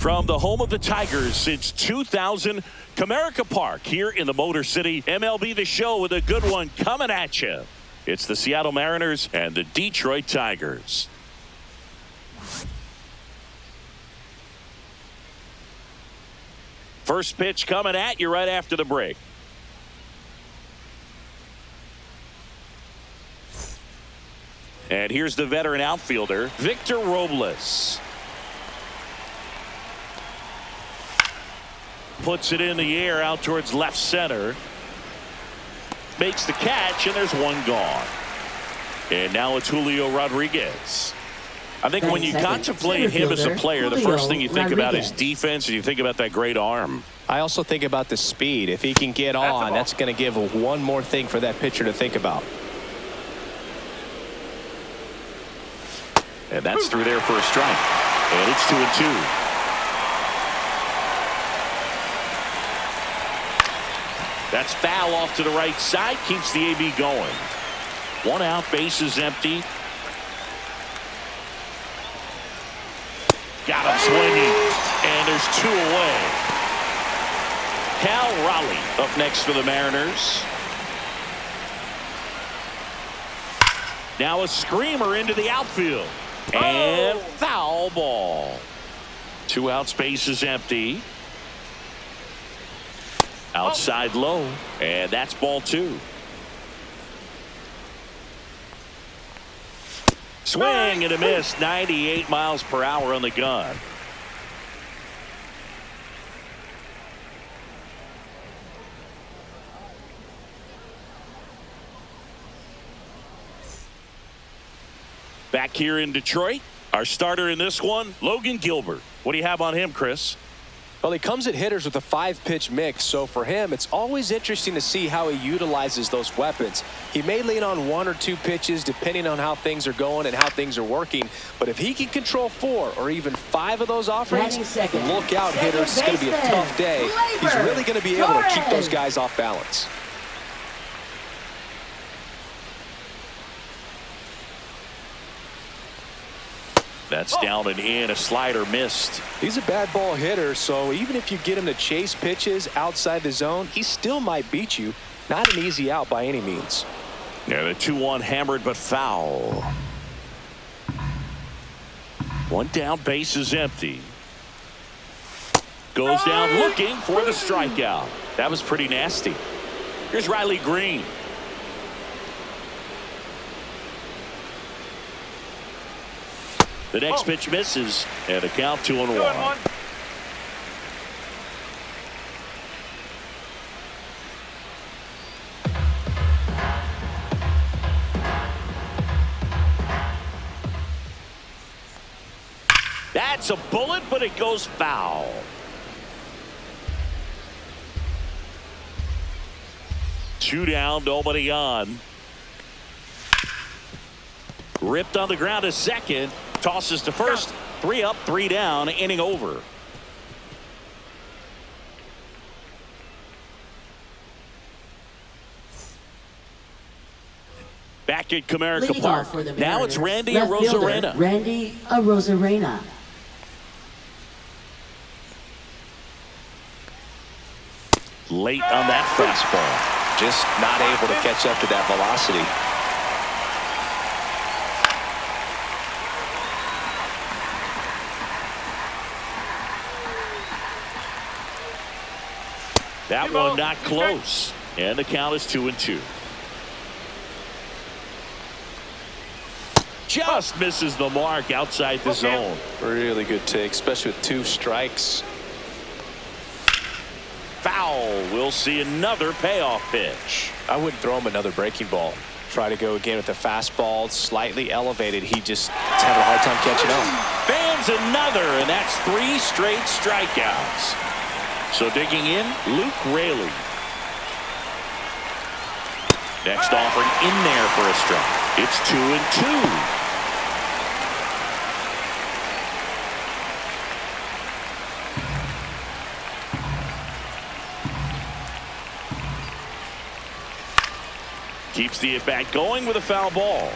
From the home of the Tigers since 2000, Comerica Park here in the Motor City. MLB The Show with a good one coming at you. It's the Seattle Mariners and the Detroit Tigers. First pitch coming at you right after the break. And here's the veteran outfielder, Victor Robles. Puts it in the air out towards left center. Makes the catch, and there's one gone. And now it's Julio Rodriguez. I think when you contemplate him as a player, the first thing you think about is defense, and you think about that great arm. I also think about the speed. If he can get on, that's going to give one more thing for that pitcher to think about. And that's through there for a strike. And it's 2-2. That's foul off to the right side. Keeps the AB going. One out, base is empty. Got him swinging. And there's two away. Cal Raleigh up next for the Mariners. Now a screamer into the outfield. And foul ball. Two outs, base is empty. Outside low, and that's ball two. Swing and a miss, 98 miles per hour on the gun. Back here in Detroit, our starter in this one, Logan Gilbert. What do you have on him, Chris? Well, he comes at hitters with a 5-pitch mix, so for him, it's always interesting to see how he utilizes those weapons. He may lean on 1 or 2 pitches depending on how things are going and how things are working, but if he can control 4 or even 5 of those offerings, look out, hitters. It's going to be a tough day. He's really going to be able to keep those guys off balance. That's down and in. A slider missed. He's a bad ball hitter, so even if you get him to chase pitches outside the zone, he still might beat you. Not an easy out by any means. Yeah, the 2-1 hammered but foul. One down, base is empty. Goes down looking for the strikeout. That was pretty nasty. Here's Riley Green. The next pitch misses, and a count 2-1. That's a bullet, but it goes foul. Two down, nobody on. Ripped on the ground to second. Tosses to first. 3 up, 3 down, inning over. Back at Comerica Park. Now it's Randy Arozarena. Randy Arozarena. Late on that fastball. Just not able to catch up to that velocity. That one not close. And the count is 2-2. Just misses the mark outside the zone. Really good take, especially with 2 strikes. Foul. We'll see another payoff pitch. I wouldn't throw him another breaking ball. Try to go again with the fastball, slightly elevated. He just is having a hard time catching up. Fans another, and that's 3 straight strikeouts. So digging in, Luke Raley. Next offering in there for a strike. It's 2-2. Keeps the at-bat going with a foul ball.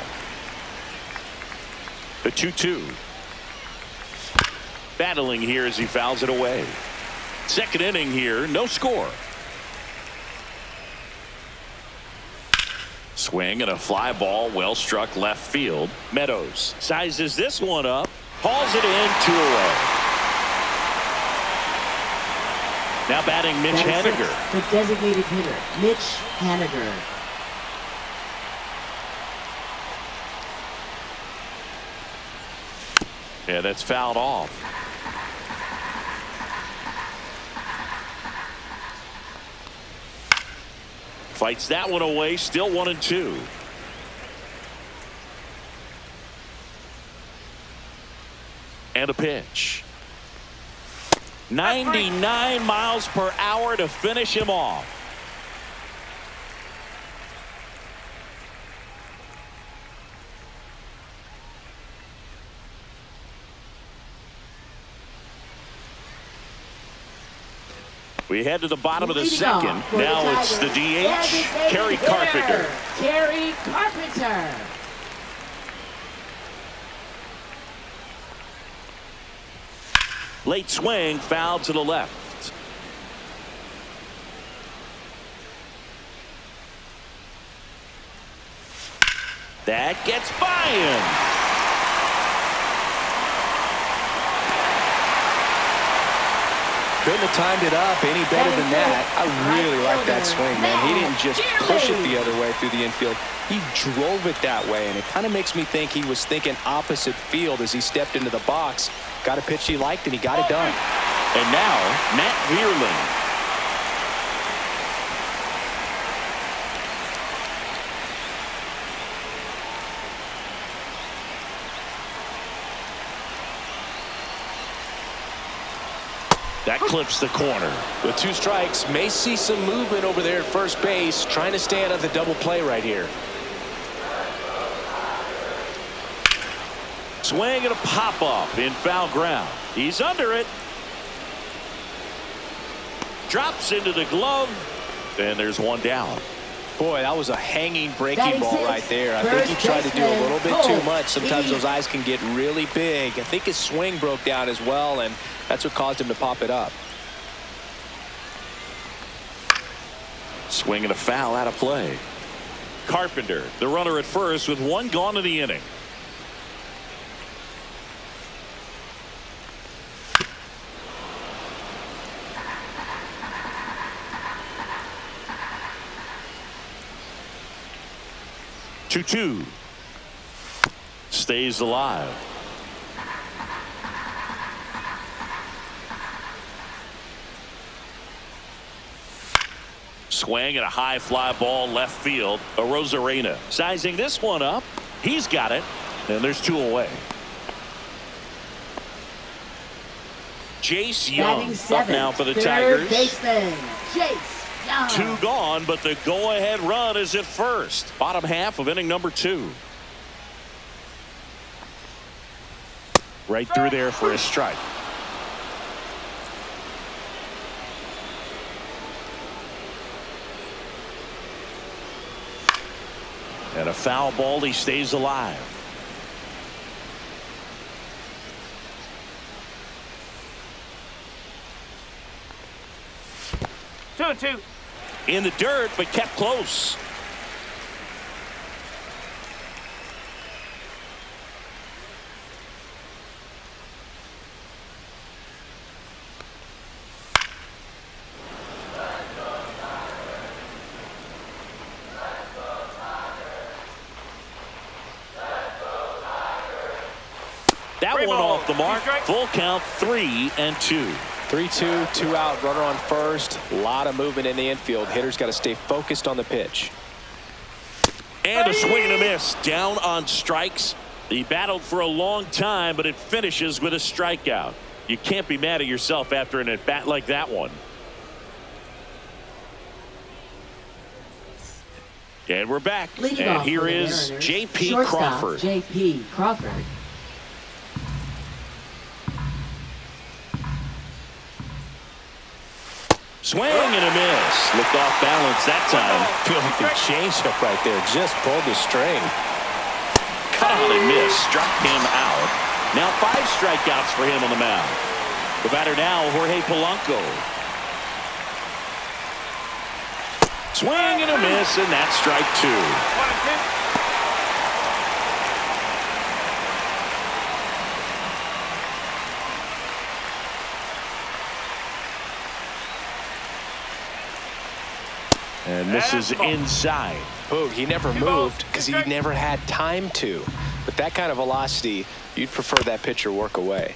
The 2-2. Battling here as he fouls it away. Second inning here, no score. Swing and a fly ball, well struck left field. Meadows sizes this one up, hauls it in, 2 away. Now batting Mitch Haniger. The designated hitter, Mitch Haniger. Yeah, that's fouled off. Fights that one away, still 1-2. And a pitch. 99 miles per hour to finish him off. We head to the bottom of the second. Now it's the DH, Kerry Carpenter. Kerry Carpenter. Late swing, foul to the left. That gets by him. Couldn't have timed it up any better than that. I really like that swing, man. He didn't just push it the other way through the infield. He drove it that way, and it kind of makes me think he was thinking opposite field as he stepped into the box. Got a pitch he liked, and he got it done. And now, Matt Vierling. That clips the corner. With 2 strikes, may see some movement over there at first base, trying to stay out of the double play right here. Swing and a pop-up in foul ground. He's under it. Drops into the glove. And there's one down. Boy, that was a hanging breaking ball right there. I think he tried to do a little bit too much. Sometimes those eyes can get really big. I think his swing broke down as well, and that's what caused him to pop it up. Swing and a foul out of play. Carpenter, the runner at first with 1 gone in the inning. Two. Stays alive. Swing and a high fly ball left field. Arozarena sizing this one up. He's got it. And there's 2 away. Jace Young up now for the Tigers. Baseman, Jace. 2 gone, but the go-ahead run is at first. Bottom half of inning number 2. Right through there for a strike. And a foul ball, he stays alive. Two. In the dirt, but kept close. That one off the mark. Full count, 3-2. 3-2, 2 out, runner on first. A lot of movement in the infield. Hitter's got to stay focused on the pitch. And a swing and a miss. Down on strikes. He battled for a long time, but it finishes with a strikeout. You can't be mad at yourself after an at-bat like that one. And we're back. And here is J.P. Crawford. J.P. Crawford. Swing and a miss. Looked off balance that time. Feel like the changeup right there just pulled the string. Cut out and miss. Struck him out. Now 5 strikeouts for him on the mound. The batter now, Jorge Polanco. Swing and a miss, and that's strike 2. And misses inside. Boog, he never moved because he never had time to. With that kind of velocity, you'd prefer that pitcher work away.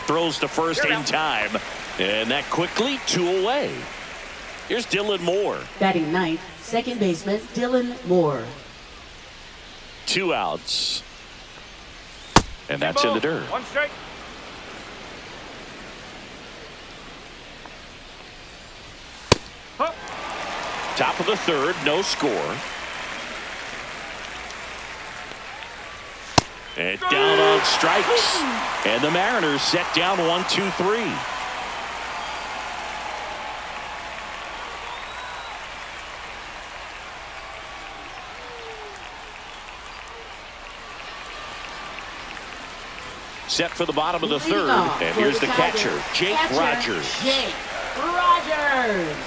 Throws to first in time. And that quickly 2 away. Here's Dylan Moore. Batting ninth, second baseman Dylan Moore. 2 outs. And that's in the dirt. 1 strike. Top of the 3rd, no score. And down on strikes. And the Mariners set down 1-2-3. Set for the bottom of the 3rd. And here's the catcher, Jake Rogers. Jake Rogers.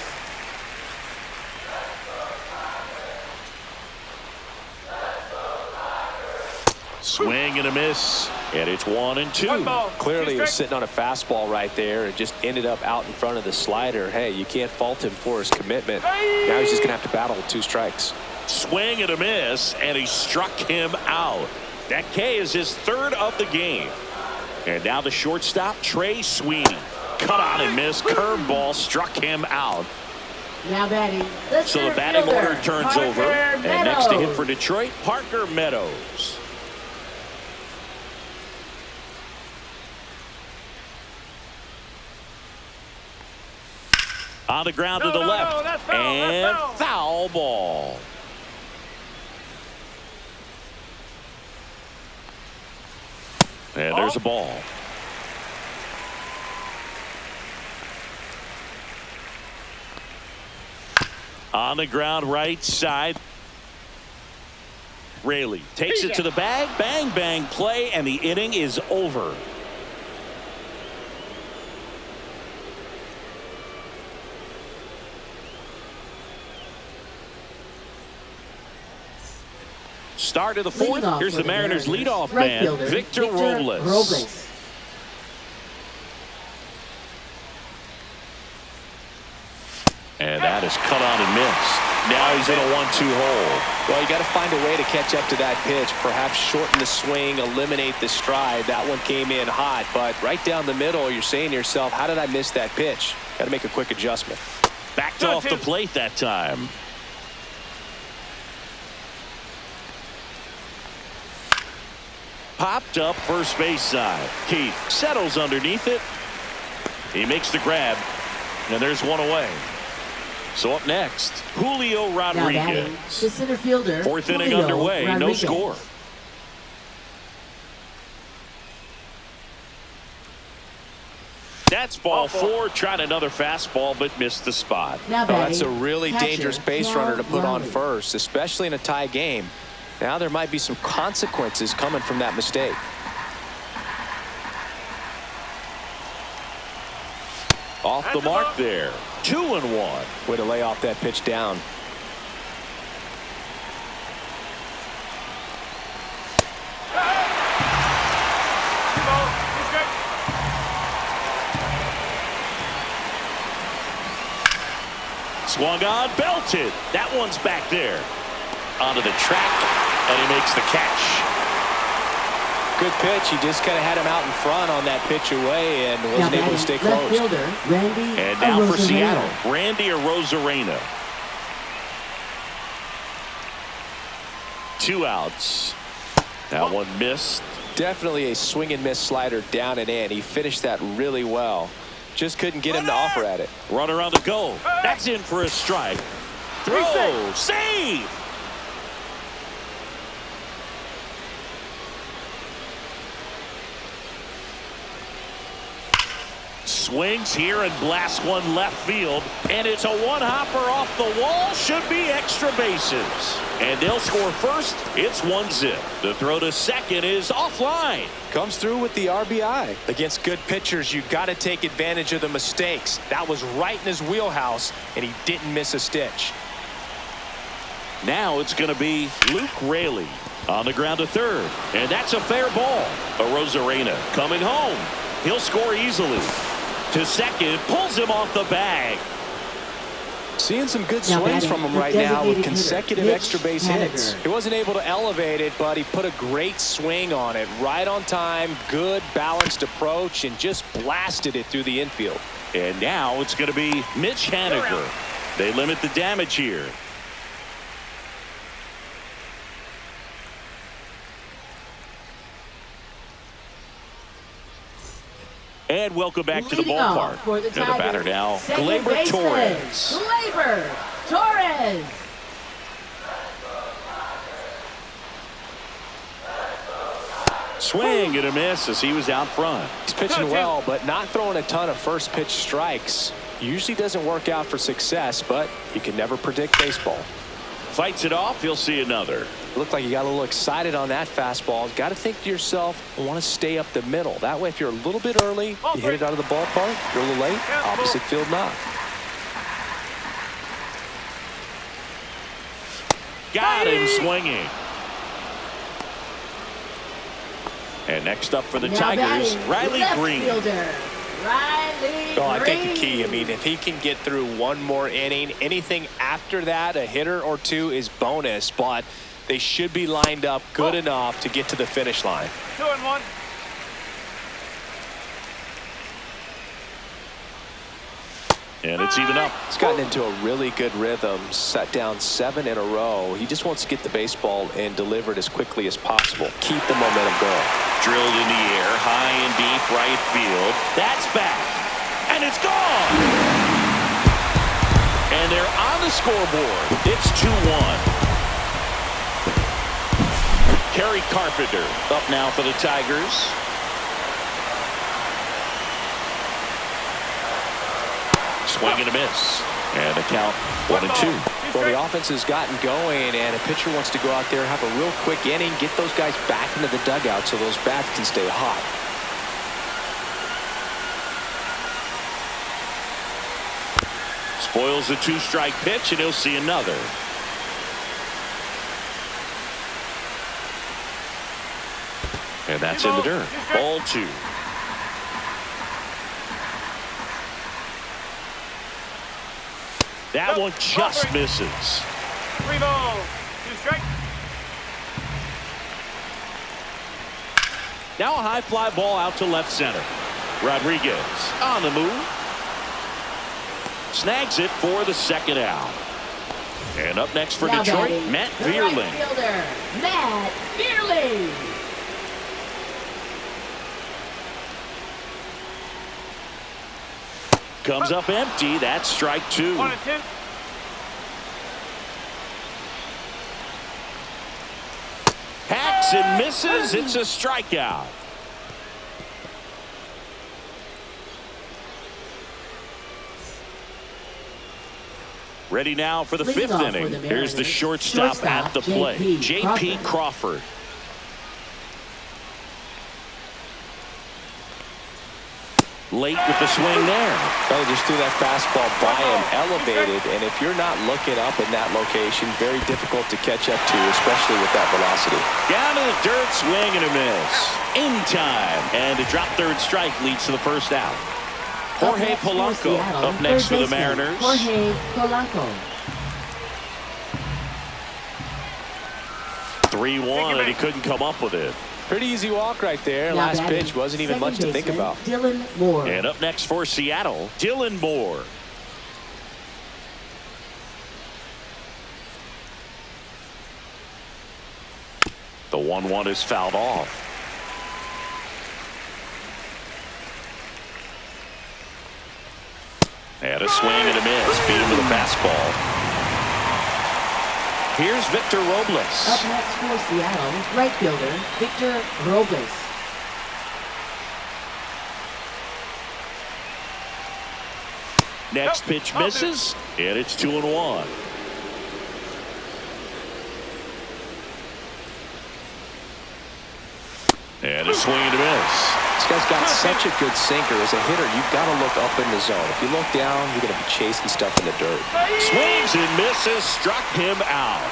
Swing and a miss. And it's 1-2. Clearly he was sitting on a fastball right there and just ended up out in front of the slider. Hey, you can't fault him for his commitment. Now he's just going to have to battle with 2 strikes. Swing and a miss, and he struck him out. That K is his 3rd of the game. And now the shortstop, Trey Sweeney. Cut on and miss. Curveball struck him out. Now batting. So the batting order turns over. And next to hit for Detroit, Parker Meadows. On the ground to the left. that's foul, And that's foul ball. And there's a ball. On the ground, right side. Raley takes it to the bag. Bang, bang, play, and the inning is over. Start of the 4th. Here's the Mariners leadoff man, Victor Robles. And that is cut on and missed. Now he's in a 1-2 hole. Well, you got to find a way to catch up to that pitch. Perhaps shorten the swing, eliminate the stride. That one came in hot, but right down the middle, you're saying to yourself, how did I miss that pitch? Got to make a quick adjustment. Backed off the plate that time. Popped up first base side. Keith settles underneath it. He makes the grab, and there's 1 away. So up next, Julio Now batting, Rodriguez. the center fielder. 4th inning Julio underway, no Rodriguez. score. That's ball 4. Tried another fastball, but missed the spot. Now Oh, batting, that's a really catcher, dangerous base runner to put on Riley. first, especially in a tie game. Now there might be some consequences coming from that mistake. Off the mark there. 2-1. Way to lay off that pitch down. Swung on, belted. That one's back there. Onto the track, and he makes the catch. Good pitch. He just kind of had him out in front on that pitch away and wasn't able to stay Left close. fielder, Randy And now for Arozarena. Seattle, Randy Arozarena. 2 outs. That one missed. Definitely a swing and miss slider down and in. He finished that really well. Just couldn't get him to offer at it. Runner on the go. That's in for a strike. Throw. Save. swings here and blasts one left field. And it's a one-hopper off the wall. Should be extra bases. And they'll score first. It's 1-0. The throw to second is offline. Comes through with the RBI. Against good pitchers, you got to take advantage of the mistakes. That was right in his wheelhouse, and he didn't miss a stitch. Now it's going to be Luke Raley on the ground to third. And that's a fair ball. Arozarena coming home. He'll score easily. To second, pulls him off the bag. Seeing some good swings from him right now with consecutive extra base hits. He wasn't able to elevate it, but he put a great swing on it. Right on time, good balanced approach, and just blasted it through the infield. And now it's going to be Mitch Haniger. They limit the damage here. And welcome back to the ballpark. For the and the batter now, Gleyber Torres. Gleyber Torres. Swing and a miss as he was out front. He's pitching well, but not throwing a ton of first pitch strikes. Usually doesn't work out for success, but you can never predict baseball. Fights it off. He'll see another. Looked like you got a little excited on that fastball. Got to think to yourself, I want to stay up the middle. That way, if you're a little bit early, you hit it out of the ballpark. If you're a little late, opposite field knock. Got him swinging. And next up for the Tigers, Riley Green. I think the key, if he can get through one more inning, anything after that, a hitter or two is bonus, but they should be lined up good enough to get to the finish line. 2-1. And it's even up. He's gotten into a really good rhythm, set down 7 in a row. He just wants to get the baseball and deliver it as quickly as possible. Keep the momentum going. Drilled in the air, high and deep right field. That's back. And it's gone. And they're on the scoreboard. It's 2-1. Kerry Carpenter up now for the Tigers. Swing and a miss. And a count 1-2. Well, the offense has gotten going, and a pitcher wants to go out there, have a real quick inning, get those guys back into the dugout so those bats can stay hot. Spoils a 2-strike pitch, and he'll see another. And that's in the dirt. Ball 2. That one just misses. 3 balls, 2 strikes. Now a high fly ball out to left center. Rodriguez on the move. Snags it for the second out. And up next for Detroit, Matt Vierling. Right fielder, Matt Vierling. Comes up empty. That's strike 2. 1-2. Hacks and misses. It's a strikeout. Ready now for the 5th inning. Here's the shortstop at the plate, J.P. Crawford. Late with the swing there. Well, just threw that fastball by him, elevated, and if you're not looking up in that location, very difficult to catch up to, especially with that velocity. Down to the dirt, swing and a miss. In time, and a drop third strike leads to the first out. Jorge Polanco up next for the Mariners. Jorge Polanco. 3-1, and he couldn't come up with it. Pretty easy walk right there. Now Last pitch wasn't even much to think about. Dylan Moore. And up next for Seattle, Dylan Moore. The 1-1 is fouled off. And a swing and a miss. Beat him with a fastball. Here's Victor Robles. Up next for Seattle, right fielder, Victor Robles. Next pitch misses, and it's 2-1. And a swing and a miss. This guy's got such a good sinker. As a hitter, you've got to look up in the zone. If you look down, you're going to be chasing stuff in the dirt. Swings and misses, struck him out.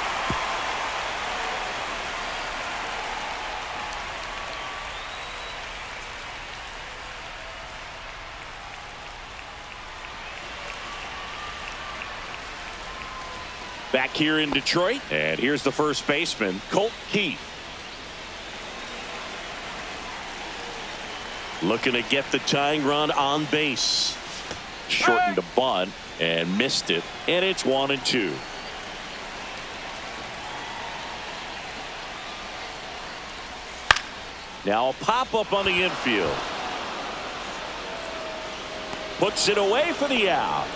Back here in Detroit, and here's the first baseman, Colt Keith. Looking to get the tying run on base. Shortened the bunt and missed it, and it's 1-2. Now a pop-up on the infield. Puts it away for the out.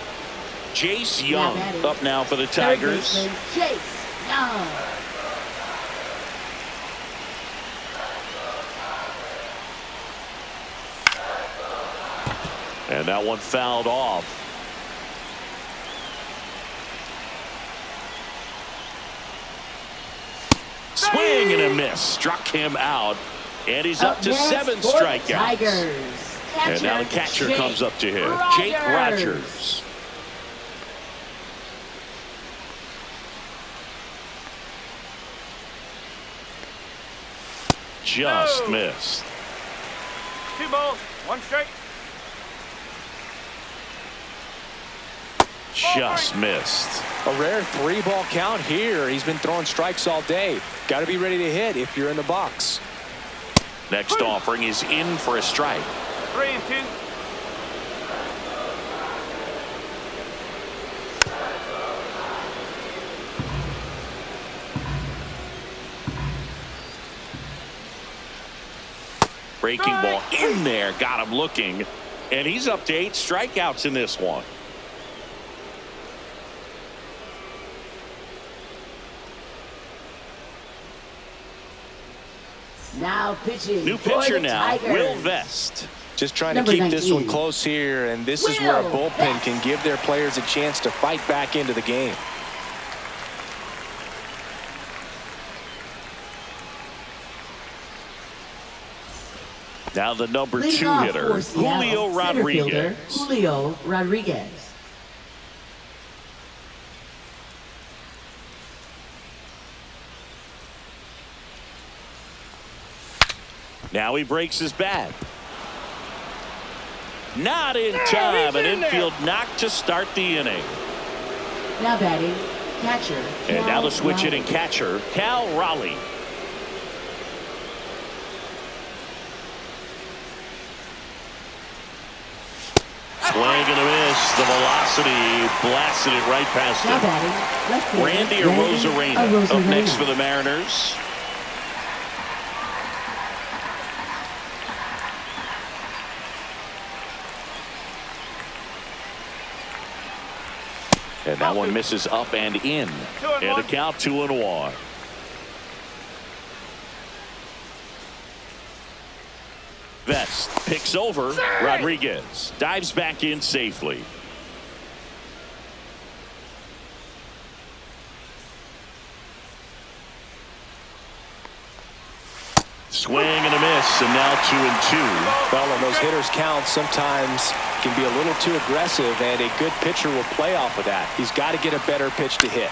Jace Young up now for the Tigers. Jace Young. And that one fouled off. Swing and a miss. Struck him out. And he's up to 7 strikeouts. And now the catcher comes up to him. Jake Rogers. Just missed. 2 balls, 1 strike. Just missed. A rare 3-ball count here. He's been throwing strikes all day. Got to be ready to hit if you're in the box. Next offering is in for a strike. 3-2. Breaking ball in there. Got him looking. And he's up to 8 strikeouts in this one. Now pitching. New for pitcher the now, Tigers. Will Vest. Just trying Number to keep this 19. one close here, and this is where a Will bullpen Vest. can give their players a chance to fight back into the game. Now the number Leading 2 off hitter, for Seattle, Julio center fielder, Rodriguez. Julio Rodriguez. Now he breaks his bat. Not in time. An infield knock to start the inning. Now batting, catcher. And now Cal the switch Raleigh. hitting catcher, Cal Raleigh. Swing and a miss. The velocity blasted it right past Now him. batting, left fielder, Randy Arozarena up next for the Mariners. And that one misses up and in. And the count 2-1. Vest picks over Rodriguez. Dives back in safely. Swing and a miss, and now 2-2. Well, when those hitters count, sometimes can be a little too aggressive, and a good pitcher will play off of that. He's got to get a better pitch to hit.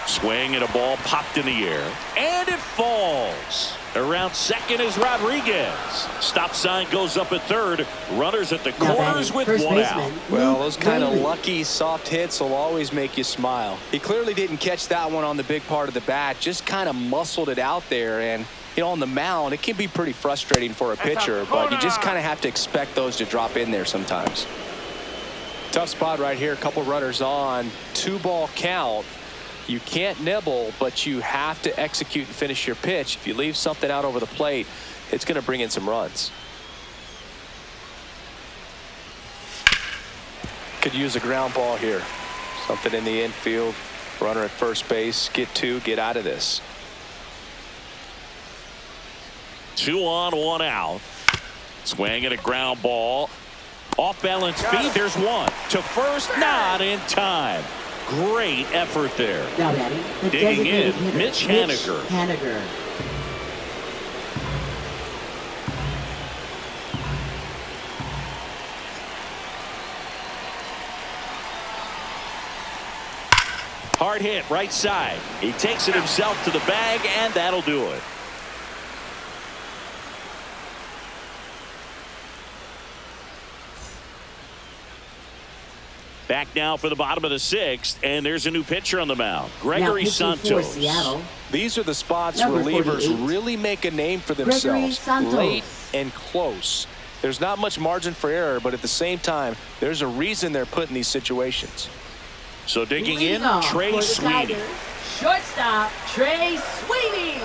Swing and a ball popped in the air, and it falls. Around second is Rodriguez. Stop sign goes up at third. Runners at the Now corners batting, with first 1 out. baseman, Well, Luke those kind of Riley. lucky soft hits will always make you smile. He clearly didn't catch that one on the big part of the bat, just kind of muscled it out there. And you know, on the mound, it can be pretty frustrating for a pitcher, but you just kind of have to expect those to drop in there sometimes. Tough spot right here. A couple runners on. 2-ball count. You can't nibble, but you have to execute and finish your pitch. If you leave something out over the plate, it's going to bring in some runs. Could use a ground ball here. Something in the infield. Runner at first base. Get 2. Get out of this. 2 on, 1 out. Swing and a ground ball. Off balance feed. There's one. To first, not in time. Great effort there. Now batting, the Digging in, designated hitter, Mitch Haniger. Haniger. Hard hit, right side. He takes it himself to the bag, and that'll do it. Back now for the bottom of the sixth, and there's a new pitcher on the mound, Gregory Santos. Seattle, These are the spots Number relievers 48. really make a name for Gregory themselves. Santos. Late and close. There's not much margin for error, but at the same time, there's a reason they're put in these situations. So digging leading in, off Trey for the Sweeney. Tigers, shortstop Trey Sweeney.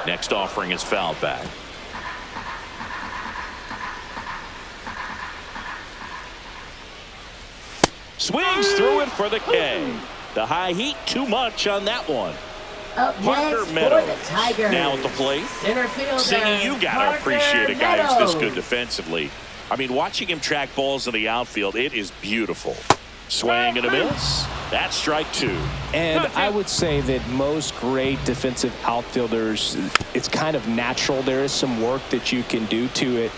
Next offering is fouled back. Swings through it for the K. The high heat, too much on that one. Up Parker next Meadows for the Tigers. now at the plate. Center fielder. Singy, you got to Parker appreciate a guy who's this good Meadows. defensively. I mean, watching him track balls in the outfield, it is beautiful. Swing and a miss. That's strike two. And I would say that most great defensive outfielders, it's kind of natural. There is some work that you can do to it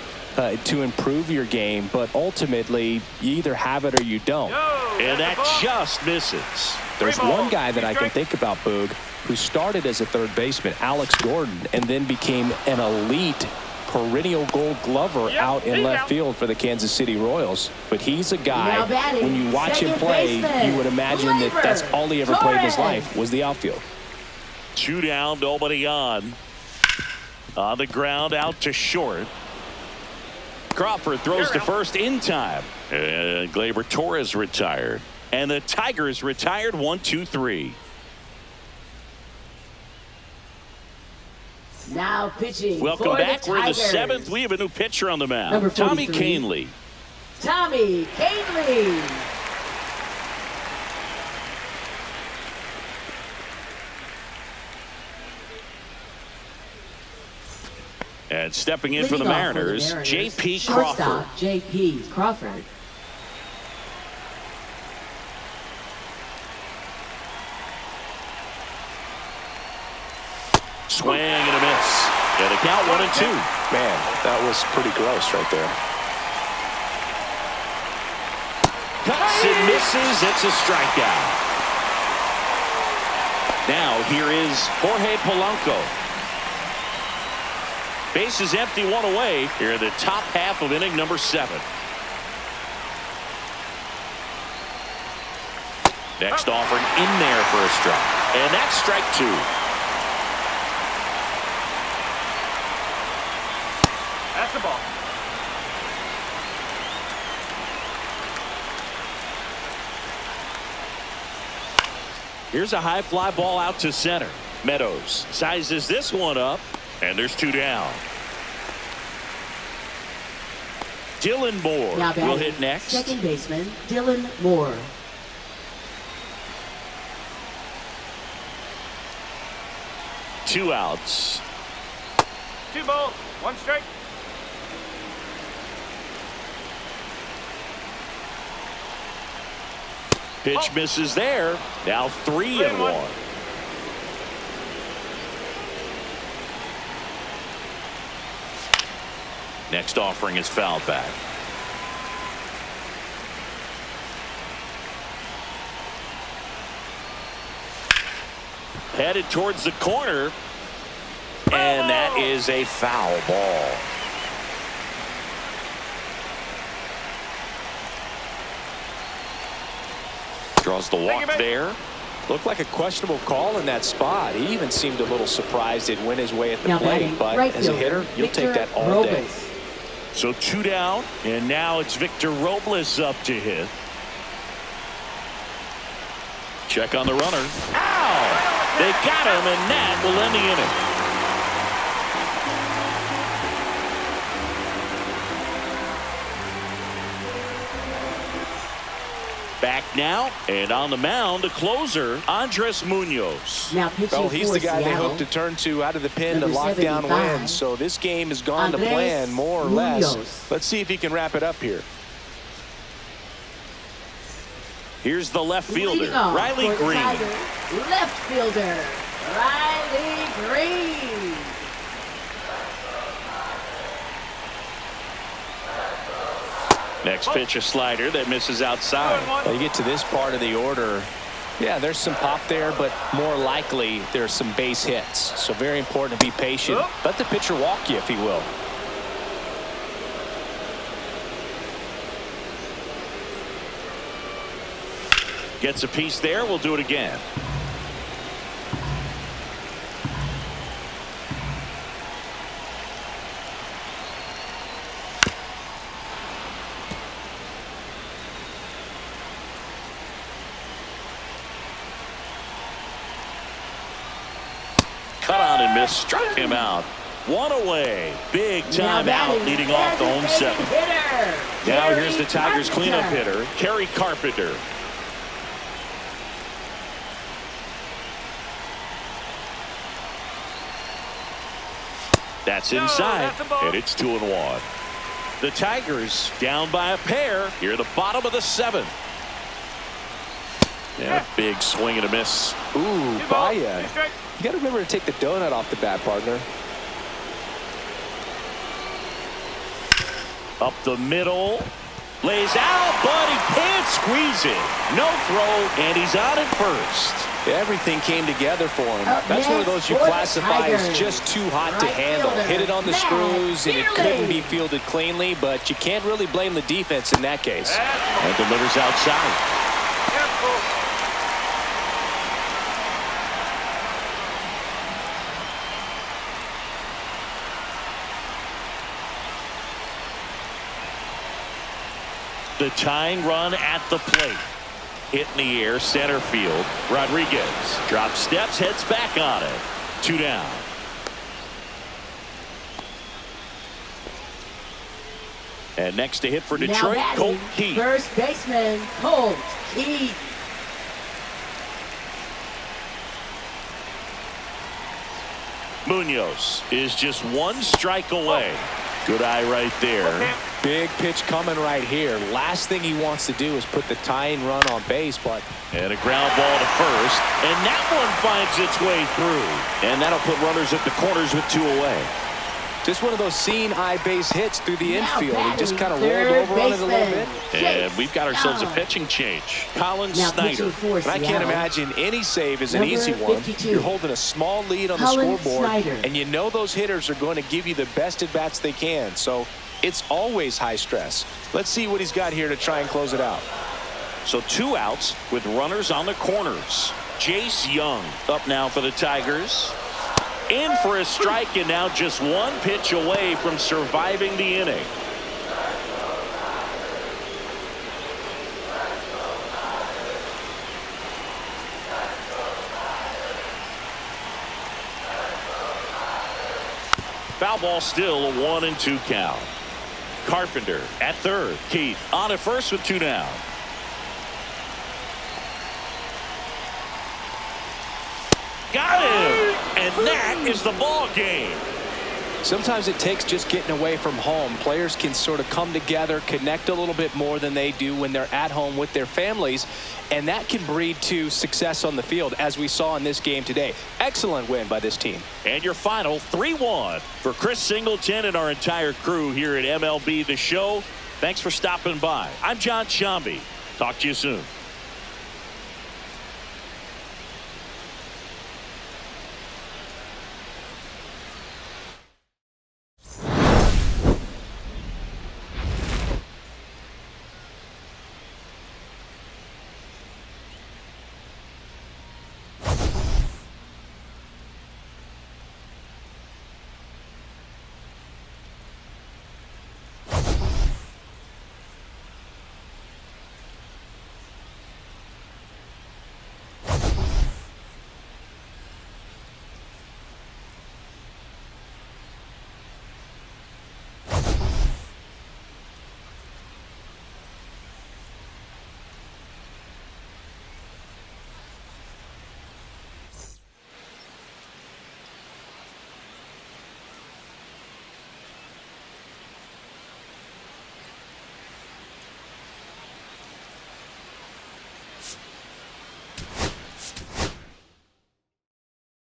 to improve your game, but ultimately you either have it or you don't. And that just misses. There's one guy that I can think about, Boog, who started as a third baseman, Alex Gordon, and then became an elite perennial gold glover out in left field for the Kansas City Royals. But he's a guy, Now batting, when you watch him second play, baseman, you would imagine that that's all he ever played in his Torres. life was the outfield. 2 down, nobody on. On the ground, out to short. Crawford throws to first in time. And Gleyber Torres retired. And the Tigers retired 1-2-3. Now pitching Welcome for back. the We're in the Tigers. seventh. We have a new pitcher on the mound. Number Tommy 43. Canley. Tommy Canley. And stepping in for the Leading off Mariners, J.P. shortstop Crawford. J.P. Crawford. Swing and a miss. And a count 1-2. Man, that was pretty gross right there. Cuts and misses. It's a strikeout. Now here is Jorge Polanco. Base is empty, one away here in the top half of inning number 7. Next offering in there for a strike. And that's strike 2. That's the ball. Here's a high fly ball out to center. Meadows sizes this one up, and there's 2 down. Dylan Moore Now will batting, hit next. second baseman Dylan Moore. Two outs. 2 balls, 1 strike. Pitch misses there. Now 3-1. Next offering is fouled back. Headed towards the corner. And that is a foul ball. Draws the walk there. Looked like a questionable call in that spot. He even seemed a little surprised it went his way at the Now plate. batting, But right as a fielder, hitter, you'll Victor take that all day. Robles. So 2 down, and now it's Victor Robles up to hit. Check on the runner. Ow! They got him, and that will end the inning. Back now, and on the mound, the closer, Andres Munoz. Now pitching Well, he's for the guy they Seattle, hope to turn to out of the pen to number lock down 75, wins. So this game has gone to Andres plan, more or Munoz. less. Let's see if he can wrap it up here. Here's the left leading fielder, off Riley for Green. Tigers, left fielder, Riley Green. Next pitch, a slider that misses outside. Well, you get to this part of the order. Yeah, there's some pop there, but more likely there's some base hits. So very important to be patient. Let the pitcher walk you, if he will. Gets a piece there. We'll do it again. Cut on and miss, struck him out. One away. Big time out, leading off the home seventh. Now here's the Tigers cleanup hitter, Kerry Carpenter. That's inside, and it's 2-1. The Tigers down by a pair here at the bottom of the seventh. Yeah, big swing and a miss. Ooh, Baya. You got to remember to take the donut off the bat, partner. Up the middle. Lays out, but he can't squeeze it. No throw, and he's out at first. Everything came together for him. Up That's one of those you next for the classify as Tigers, just too hot to right handle. fielder, Hit it on the Matt screws, and it Feely. couldn't be fielded cleanly, but you can't really blame the defense in that case. And delivers outside. The tying run at the plate. Hit in the air, center field. Rodriguez drops steps, heads back on it. 2 down. And next to hit for Detroit, now Colt batting, Keith. first baseman Colt Keith. Munoz is just 1 strike away. Good eye right there. Big pitch coming right here. Last thing he wants to do is put the tying run on base, but And a ground ball to first. And that one finds its way through. And that'll put runners at the corners with 2 away. just one of those seeing eye base hits through the Now infield. He just kind of batting rolled over on it a third little bit. baseman, And we've got ourselves a Young. pitching change. Colin Now Snyder. pitching for And I can't Seattle, imagine any save is an Number easy one. 52. You're holding a small lead on the Colin scoreboard, Snyder. and you know those hitters are going to give you the best at-bats they can. So it's always high stress. Let's see what he's got here to try and close it out. So 2 outs with runners on the corners. Jace Young up now for the Tigers. In for a strike, and now just 1 pitch away from surviving the inning. Foul ball, still a 1-2 count. Carpenter at third. Keith on at first with 2 down. Got him! And that is the ball game. Sometimes it takes just getting away from home. Players can sort of come together, connect a little bit more than they do when they're at home with their families, and that can breed to success on the field, as we saw in this game today. Excellent win by this team. And your final 3-1 for Chris Singleton and our entire crew here at MLB The Show. Thanks for stopping by. I'm John Shambi. Talk to you soon.